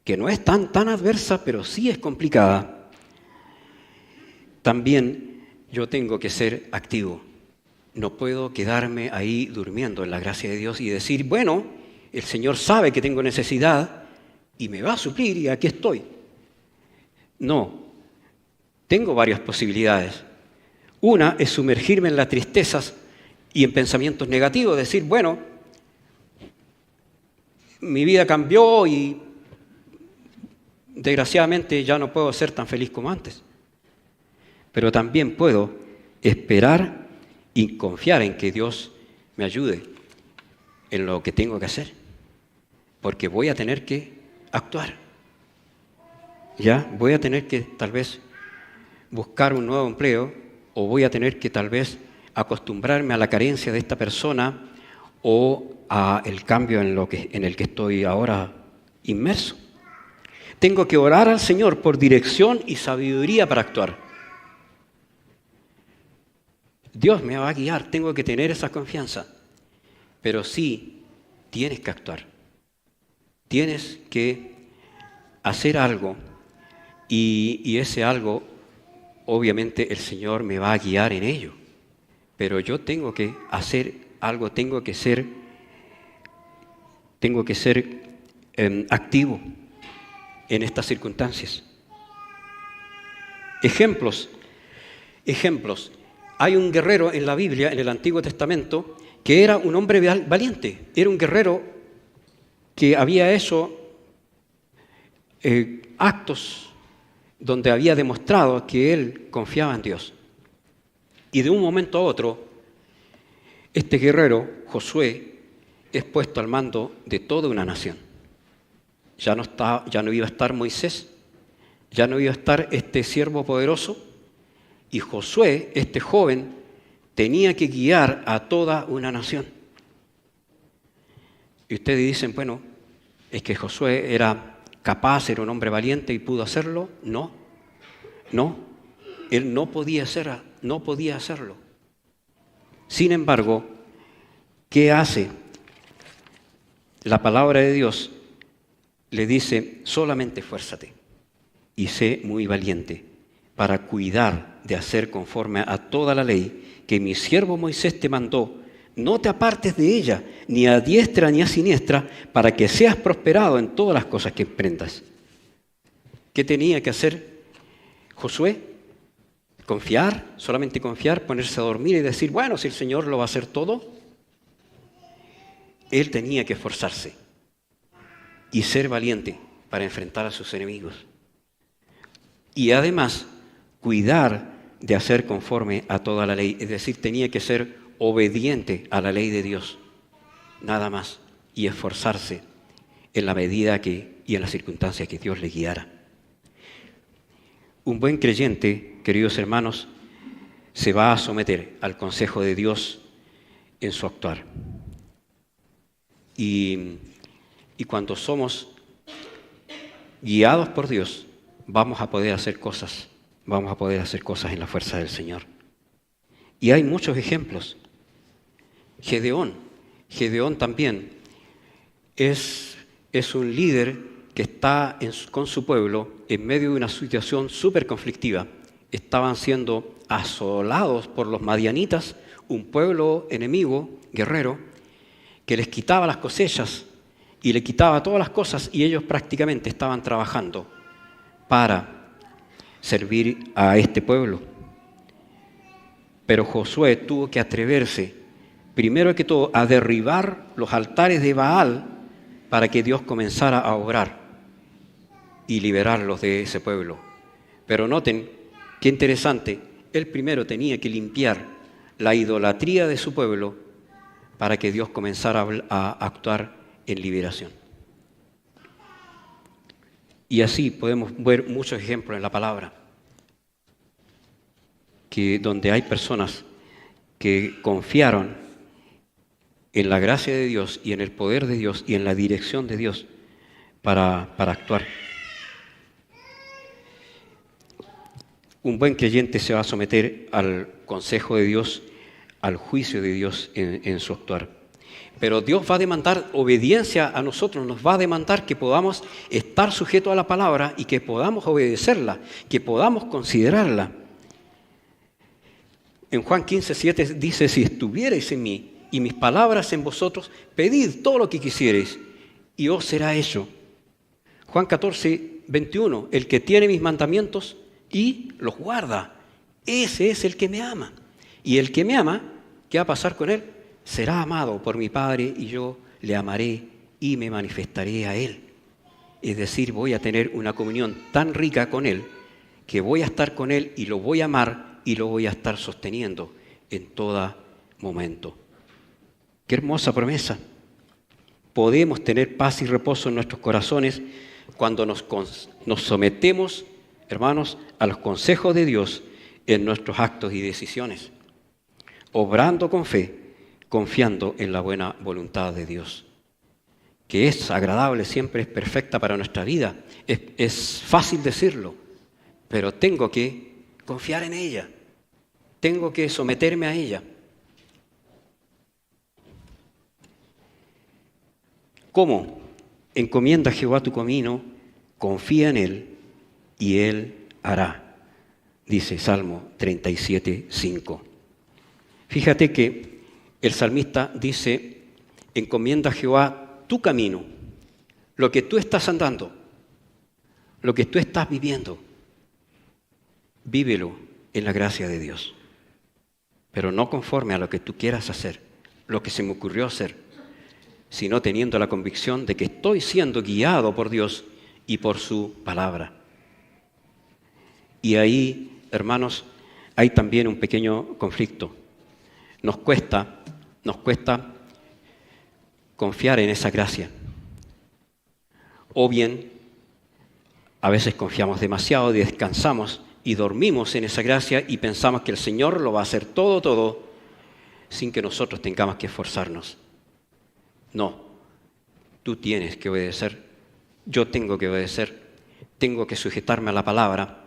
A: que no es tan adversa, pero sí es complicada. También yo tengo que ser activo. No puedo quedarme ahí durmiendo en la gracia de Dios y decir, bueno, el Señor sabe que tengo necesidad y me va a suplir y aquí estoy. No, tengo varias posibilidades. Una es sumergirme en las tristezas y en pensamientos negativos, decir, bueno, mi vida cambió y desgraciadamente ya no puedo ser tan feliz como antes. Pero también puedo esperar y confiar en que Dios me ayude en lo que tengo que hacer, porque voy a tener que actuar. ¿ya? Voy a tener que tal vez buscar un nuevo empleo, o voy a tener que tal vez acostumbrarme a la carencia de esta persona o a el cambio en el que estoy ahora inmerso. Tengo que orar al Señor por dirección y sabiduría para actuar. Dios me va a guiar, tengo que tener esa confianza. Pero sí, tienes que actuar. Tienes que hacer algo y ese algo, obviamente el Señor me va a guiar en ello. Pero yo tengo que hacer algo, tengo que ser activo en estas circunstancias. Ejemplos. Hay un guerrero en la Biblia, en el Antiguo Testamento, que era un hombre valiente. Era un guerrero que había hecho actos donde había demostrado que él confiaba en Dios. Y de un momento a otro, este guerrero, Josué, es puesto al mando de toda una nación. Ya no iba a estar Moisés, ya no iba a estar este siervo poderoso, y Josué, este joven, tenía que guiar a toda una nación. Y ustedes dicen, bueno, ¿es que Josué era capaz, era un hombre valiente y pudo hacerlo? No, él no podía hacerlo. Sin embargo, ¿qué hace? La palabra de Dios le dice, solamente esfuérzate y sé muy valiente para cuidar de hacer conforme a toda la ley que mi siervo Moisés te mandó. No te apartes de ella, ni a diestra ni a siniestra, para que seas prosperado en todas las cosas que emprendas. ¿Qué tenía que hacer Josué? Confiar, solamente confiar, ponerse a dormir y decir, bueno, si el Señor lo va a hacer todo. Él tenía que esforzarse y ser valiente para enfrentar a sus enemigos. Y además, cuidar de hacer conforme a toda la ley. Es decir, tenía que ser obediente a la ley de Dios, nada más, y esforzarse en la medida y en las circunstancias que Dios le guiara. Un buen creyente, queridos hermanos, se va a someter al consejo de Dios en su actuar. Y cuando somos guiados por Dios, vamos a poder hacer cosas en la fuerza del Señor. Y hay muchos ejemplos. Gedeón también es un líder que está con su pueblo en medio de una situación súper conflictiva. Estaban siendo asolados por los madianitas, un pueblo enemigo, guerrero, que les quitaba las cosechas y le quitaba todas las cosas, y ellos prácticamente estaban trabajando para servir a este pueblo. Pero Josué tuvo que atreverse, primero que todo, a derribar los altares de Baal para que Dios comenzara a obrar y liberarlos de ese pueblo. Pero noten qué interesante, él primero tenía que limpiar la idolatría de su pueblo para que Dios comenzara a actuar en liberación. Y así podemos ver muchos ejemplos en la palabra, donde hay personas que confiaron en la gracia de Dios y en el poder de Dios y en la dirección de Dios para actuar. Un buen creyente se va a someter al consejo de Dios, al juicio de Dios en su actuar. Pero Dios va a demandar obediencia a nosotros, nos va a demandar que podamos estar sujetos a la palabra y que podamos obedecerla, que podamos considerarla. En Juan 15:7 dice, si estuvierais en mí y mis palabras en vosotros, pedid todo lo que quisierais y os será hecho. Juan 14:21, el que tiene mis mandamientos y los guarda, ese es el que me ama. Y el que me ama, ¿qué va a pasar con él? Será amado por mi Padre y yo le amaré y me manifestaré a él. Es decir, voy a tener una comunión tan rica con él que voy a estar con él y lo voy a amar y lo voy a estar sosteniendo en todo momento. Qué hermosa promesa. Podemos tener paz y reposo en nuestros corazones cuando nos sometemos, hermanos, a los consejos de Dios en nuestros actos y decisiones, obrando con fe, confiando en la buena voluntad de Dios, que es agradable, siempre es perfecta para nuestra vida. Es fácil decirlo, pero tengo que confiar en ella, tengo que someterme a ella. ¿Cómo? Encomienda a Jehová tu camino, confía en Él y Él hará, dice Salmo 37, 5. Fíjate que el salmista dice, encomienda a Jehová tu camino, lo que tú estás andando, lo que tú estás viviendo, vívelo en la gracia de Dios, pero no conforme a lo que tú quieras hacer, lo que se me ocurrió hacer, sino teniendo la convicción de que estoy siendo guiado por Dios y por su palabra. Y ahí, hermanos, hay también un pequeño conflicto. Nos cuesta confiar en esa gracia. O bien, a veces confiamos demasiado y descansamos y dormimos en esa gracia y pensamos que el Señor lo va a hacer todo, sin que nosotros tengamos que esforzarnos. No, tú tienes que obedecer, yo tengo que obedecer, tengo que sujetarme a la palabra,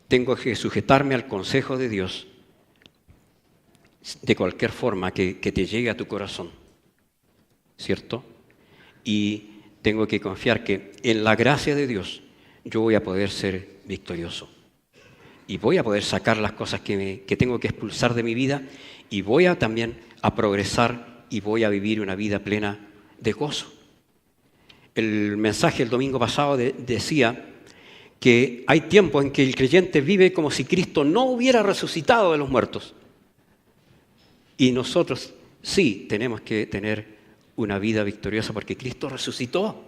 A: tengo que sujetarme al consejo de Dios, de cualquier forma que te llegue a tu corazón, ¿cierto? Y tengo que confiar que en la gracia de Dios yo voy a poder ser victorioso. Y voy a poder sacar las cosas que tengo que expulsar de mi vida y voy a también a progresar y voy a vivir una vida plena de gozo. El mensaje el domingo pasado decía que hay tiempos en que el creyente vive como si Cristo no hubiera resucitado de los muertos. Y nosotros sí tenemos que tener una vida victoriosa porque Cristo resucitó.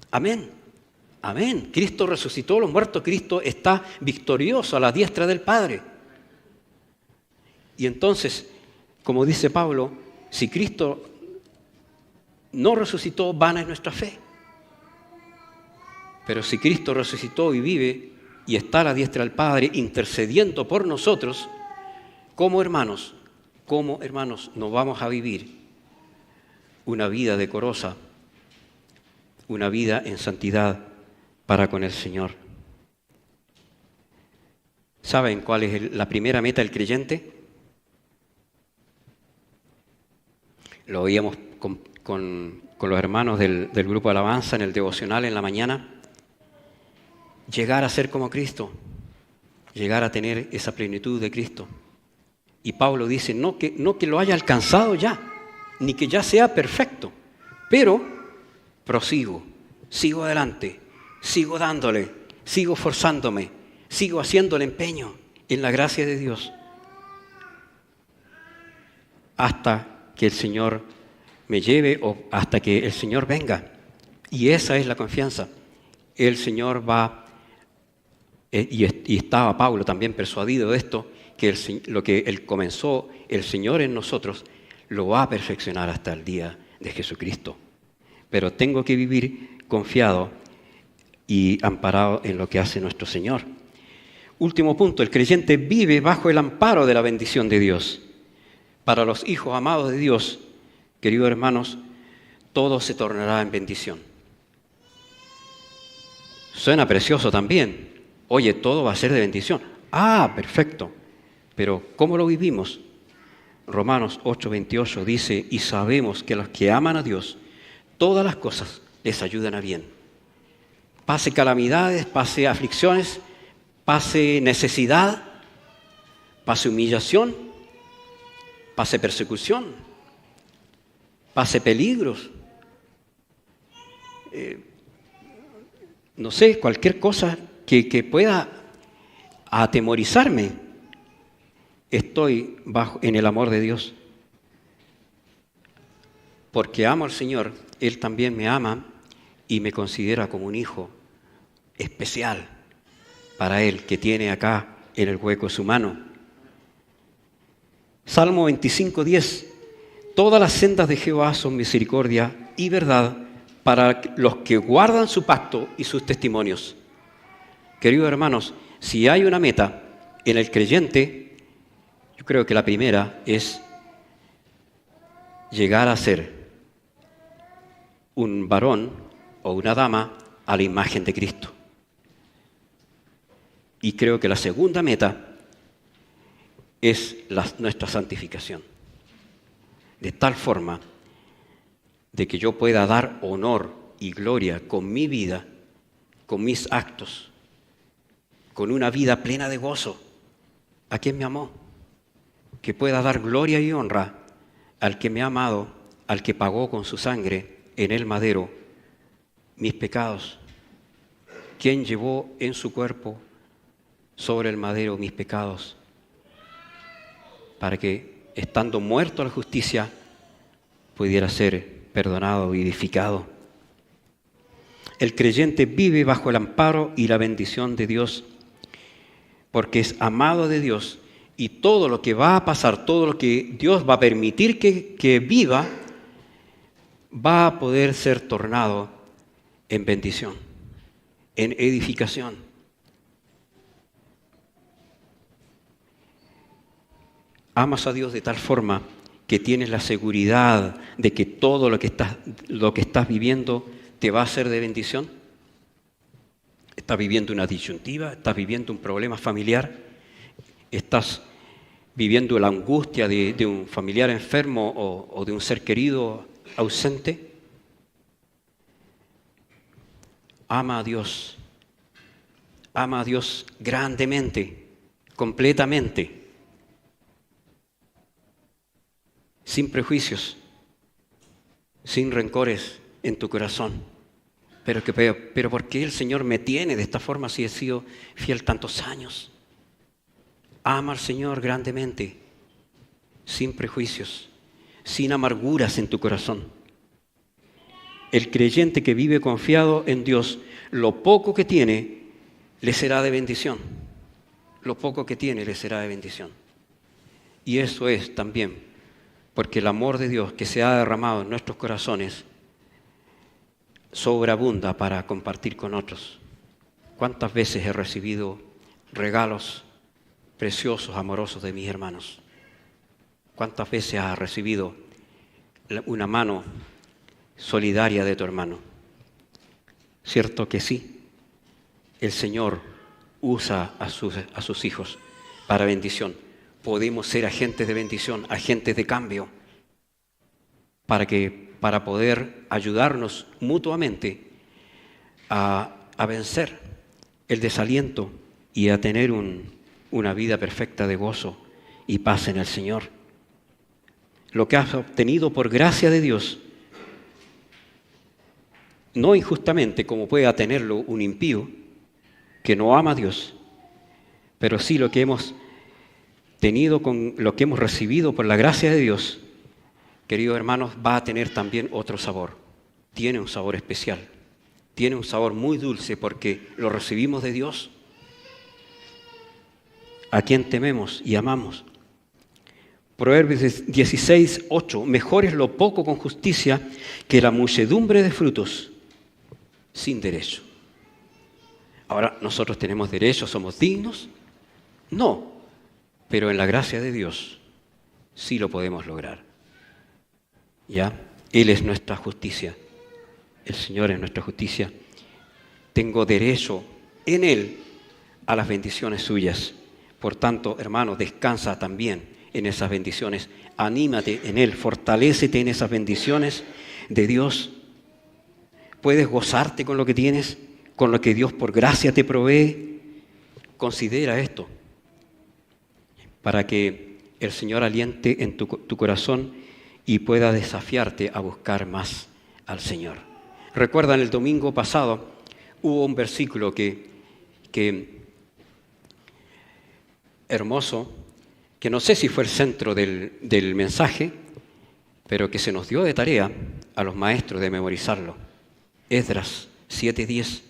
A: Amén. Amén. Cristo resucitó de los muertos. Cristo está victorioso a la diestra del Padre. Y entonces, como dice Pablo, si Cristo no resucitó, vana es nuestra fe. Pero si Cristo resucitó y vive y está a la diestra del Padre intercediendo por nosotros, ¿cómo hermanos nos vamos a vivir una vida decorosa, una vida en santidad para con el Señor? ¿Saben cuál es la primera meta del creyente? Lo oíamos con los hermanos del grupo de alabanza en el devocional en la mañana. Llegar a ser como Cristo, llegar a tener esa plenitud de Cristo. Y Pablo dice, no que lo haya alcanzado ya, ni que ya sea perfecto, pero prosigo, sigo adelante, sigo dándole, sigo forzándome, sigo haciendo el empeño en la gracia de Dios, hasta que el Señor me lleve o hasta que el Señor venga. Y esa es la confianza. El Señor va, y estaba Pablo también persuadido de esto, que lo que Él comenzó, el Señor en nosotros, lo va a perfeccionar hasta el día de Jesucristo. Pero tengo que vivir confiado y amparado en lo que hace nuestro Señor. Último punto, el creyente vive bajo el amparo de la bendición de Dios. Para los hijos amados de Dios, queridos hermanos, todo se tornará en bendición. Suena precioso también. Oye, todo va a ser de bendición. Ah, perfecto. Pero ¿cómo lo vivimos? Romanos 8:28 dice, y sabemos que a los que aman a Dios, todas las cosas les ayudan a bien. Pase calamidades, pase aflicciones, pase necesidad, pase humillación, pase persecución, pase peligros, no sé, cualquier cosa que pueda atemorizarme, estoy en el amor de Dios. Porque amo al Señor, Él también me ama y me considera como un hijo especial para Él, que tiene acá en el hueco de su mano. Salmo 25:10. Todas las sendas de Jehová son misericordia y verdad para los que guardan su pacto y sus testimonios. Queridos hermanos, si hay una meta en el creyente, yo creo que la primera es llegar a ser un varón o una dama a la imagen de Cristo. Y creo que la segunda meta es nuestra santificación, de tal forma de que yo pueda dar honor y gloria con mi vida, con mis actos, con una vida plena de gozo a quien me amó, que pueda dar gloria y honra al que me ha amado, al que pagó con su sangre en el madero mis pecados, quien llevó en su cuerpo sobre el madero mis pecados, para que, estando muerto a la justicia, pudiera ser perdonado, vivificado. El creyente vive bajo el amparo y la bendición de Dios, porque es amado de Dios, y todo lo que va a pasar, todo lo que Dios va a permitir que viva, va a poder ser tornado en bendición, en edificación. Amas a Dios de tal forma que tienes la seguridad de que todo lo que estás viviendo te va a ser de bendición. ¿Estás viviendo una disyuntiva? ¿Estás viviendo un problema familiar? ¿Estás viviendo la angustia de un familiar enfermo o de un ser querido ausente? Ama a Dios grandemente, completamente, sin prejuicios, sin rencores en tu corazón. Pero ¿por qué el Señor me tiene de esta forma si he sido fiel tantos años? Ama al Señor grandemente, sin prejuicios, sin amarguras en tu corazón. El creyente que vive confiado en Dios, lo poco que tiene le será de bendición. Lo poco que tiene le será de bendición. Y eso es también porque el amor de Dios que se ha derramado en nuestros corazones sobreabunda para compartir con otros. ¿Cuántas veces he recibido regalos preciosos, amorosos de mis hermanos? ¿Cuántas veces has recibido una mano solidaria de tu hermano? Cierto que sí, el Señor usa a sus hijos para bendición. Podemos ser agentes de bendición, agentes de cambio, para poder ayudarnos mutuamente a vencer el desaliento y a tener una vida perfecta de gozo y paz en el Señor. Lo que has obtenido por gracia de Dios, no injustamente como pueda tenerlo un impío que no ama a Dios, pero sí lo que hemos tenido con lo que hemos recibido por la gracia de Dios, queridos hermanos, va a tener también otro sabor. Tiene un sabor especial, tiene un sabor muy dulce porque lo recibimos de Dios, a quien tememos y amamos. Proverbios 16, 8, mejor es lo poco con justicia que la muchedumbre de frutos sin derecho. Ahora, ¿nosotros tenemos derecho? ¿Somos dignos? No, pero en la gracia de Dios sí lo podemos lograr. ¿Ya? Él es nuestra justicia, el Señor es nuestra justicia. Tengo derecho en Él a las bendiciones suyas. Por tanto, hermano, descansa también en esas bendiciones. Anímate en Él, fortalécete en esas bendiciones de Dios. Puedes gozarte con lo que tienes, con lo que Dios por gracia te provee. Considera esto para que el Señor aliente en tu corazón y pueda desafiarte a buscar más al Señor. Recuerdan, el domingo pasado hubo un versículo que hermoso, que no sé si fue el centro del mensaje, pero que se nos dio de tarea a los maestros de memorizarlo. Esdras 7:10,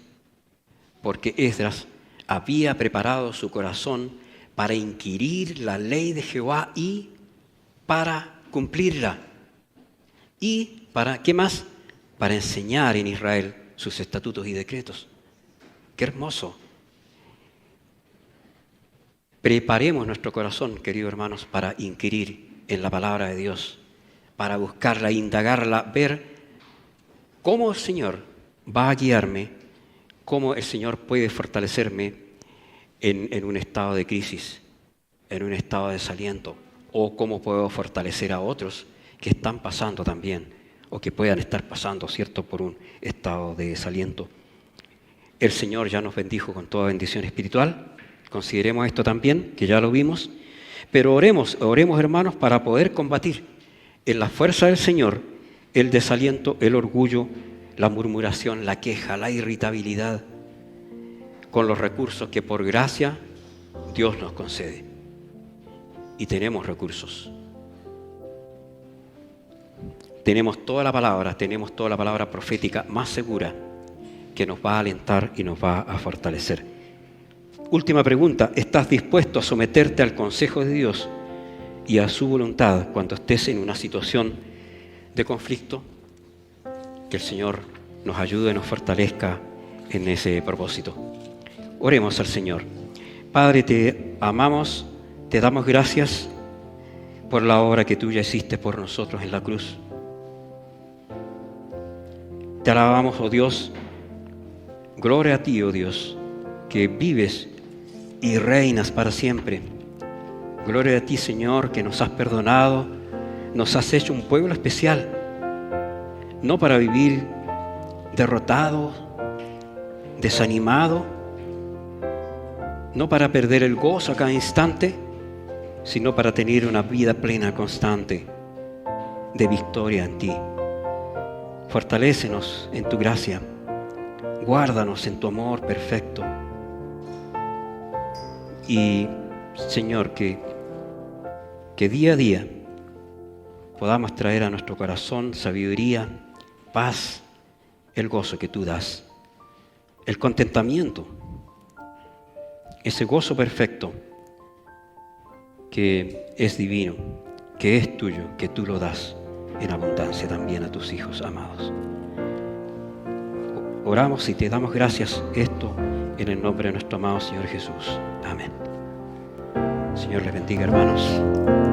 A: porque Esdras había preparado su corazón para inquirir la ley de Jehová y para cumplirla. ¿Y para qué más? para enseñar en Israel sus estatutos y decretos. ¡Qué hermoso! Preparemos nuestro corazón, queridos hermanos, para inquirir en la palabra de Dios, para buscarla, indagarla, ver cómo el Señor va a guiarme, cómo el Señor puede fortalecerme en un estado de crisis, en un estado de desaliento, o cómo puedo fortalecer a otros que están pasando también, o que puedan estar pasando, ¿cierto?, por un estado de desaliento. El Señor ya nos bendijo con toda bendición espiritual. Consideremos esto también, que ya lo vimos, pero oremos hermanos, para poder combatir en la fuerza del Señor el desaliento, el orgullo, la murmuración, la queja, la irritabilidad, con los recursos que por gracia Dios nos concede. Y tenemos recursos. Tenemos toda la palabra profética más segura que nos va a alentar y nos va a fortalecer. Última pregunta, ¿estás dispuesto a someterte al consejo de Dios y a su voluntad cuando estés en una situación de conflicto? Que el Señor nos ayude y nos fortalezca en ese propósito. Oremos al Señor. Padre, te amamos, te damos gracias por la obra que tú ya hiciste por nosotros en la cruz. Te alabamos, oh Dios. Gloria a ti, oh Dios, que vives y reinas para siempre. Gloria a ti, Señor, que nos has perdonado, nos has hecho un pueblo especial, no para vivir derrotado, desanimado, no para perder el gozo a cada instante, sino para tener una vida plena, constante, de victoria en ti. Fortalécenos en tu gracia, guárdanos en tu amor perfecto. Y, Señor, que día a día podamos traer a nuestro corazón sabiduría, paz, el gozo que tú das, el contentamiento, ese gozo perfecto que es divino, que es tuyo, que tú lo das en abundancia también a tus hijos amados. Oramos y te damos gracias esto en el nombre de nuestro amado Señor Jesús. Amén. Señor les bendiga, hermanos.